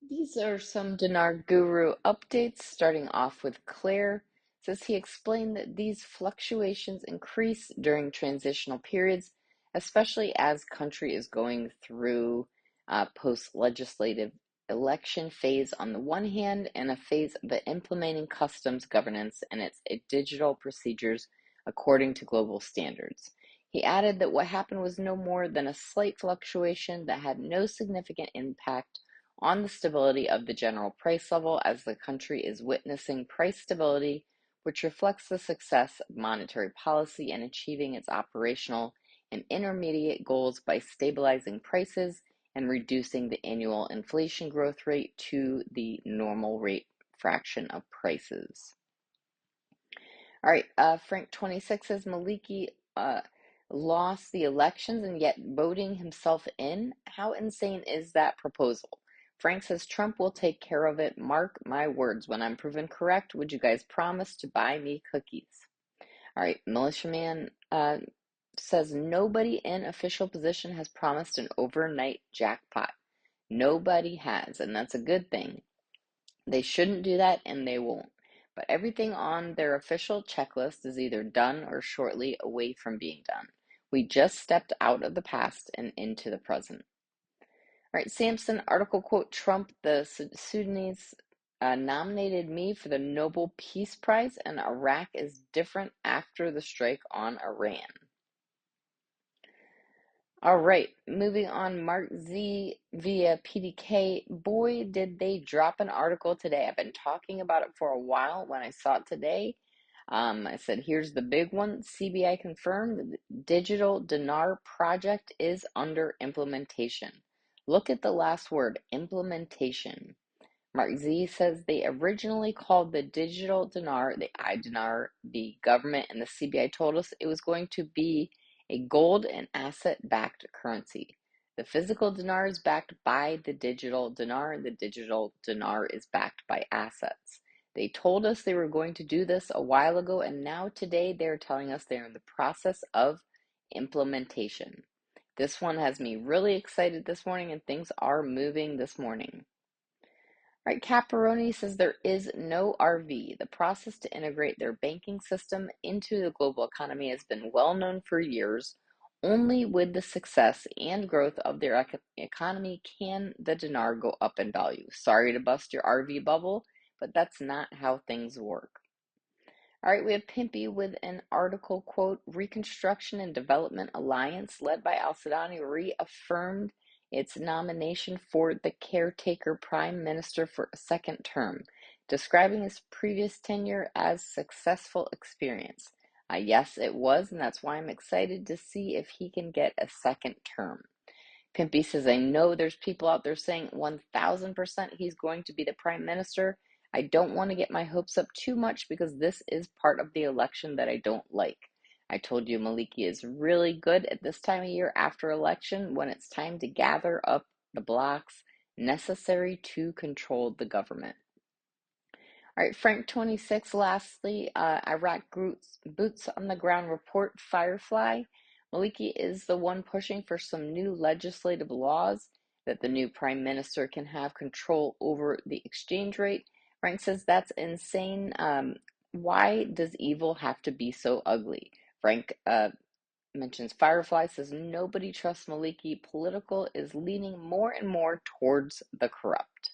These are some Dinar Guru updates, starting off with Claire. Says he explained that these fluctuations increase during transitional periods, especially as country is going through post-legislative election phase on the one hand, and a phase of implementing customs governance and its digital procedures according to global standards. He added that what happened was no more than a slight fluctuation that had no significant impact on the stability of the general price level, as the country is witnessing price stability, which reflects the success of monetary policy in achieving its operational and intermediate goals by stabilizing prices and reducing the annual inflation growth rate to the normal rate fraction of prices. All right, Frank 26 says Maliki lost the elections and yet voting himself in. How insane is that proposal? Frank says Trump will take care of it. Mark my words. When I'm proven correct, would you guys promise to buy me cookies? All right, Militiaman says nobody in official position has promised an overnight jackpot. Nobody has, and that's a good thing. They shouldn't do that, and they won't. But everything on their official checklist is either done or shortly away from being done. We just stepped out of the past and into the present. All right, Samson article quote Trump, the Sudanese nominated me for the Nobel Peace Prize, and Iraq is different after the strike on Iran. All right, moving on. Mark Z via PDK. Boy, did they drop an article today. I've been talking about it for a while. When I saw it today, I said, here's the big one. CBI confirmed the digital dinar project is under implementation. Look at the last word, implementation. Mark Z says they originally called the digital dinar the I-dinar. The government and the CBI told us it was going to be a gold and asset-backed currency. The physical dinar is backed by the digital dinar, and the digital dinar is backed by assets. They told us they were going to do this a while ago, and now today they're telling us they're in the process of implementation. This one has me really excited this morning, and things are moving this morning. Right, Caparoni says there is no RV. The process to integrate their banking system into the global economy has been well known for years. Only with the success and growth of their economy can the dinar go up in value. Sorry to bust your RV bubble, but that's not how things work. All right, we have Pimpy with an article quote, Reconstruction and Development Alliance led by Al-Sudani reaffirmed its nomination for the caretaker prime minister for a second term, describing his previous tenure as successful experience. Yes, it was, and that's why I'm excited to see if he can get a second term. Pimpy says, I know there's people out there saying 1000% he's going to be the prime minister. I don't want to get my hopes up too much because this is part of the election that I don't like. I told you Maliki is really good at this time of year after election when it's time to gather up the blocks necessary to control the government. All right, Frank 26, lastly, Iraq boots on the ground report Firefly. Maliki is the one pushing for some new legislative laws that the new prime minister can have control over the exchange rate. Frank says that's insane. Why does evil have to be so ugly? Frank mentions Firefly, says nobody trusts Maliki. Political is leaning more and more towards the corrupt.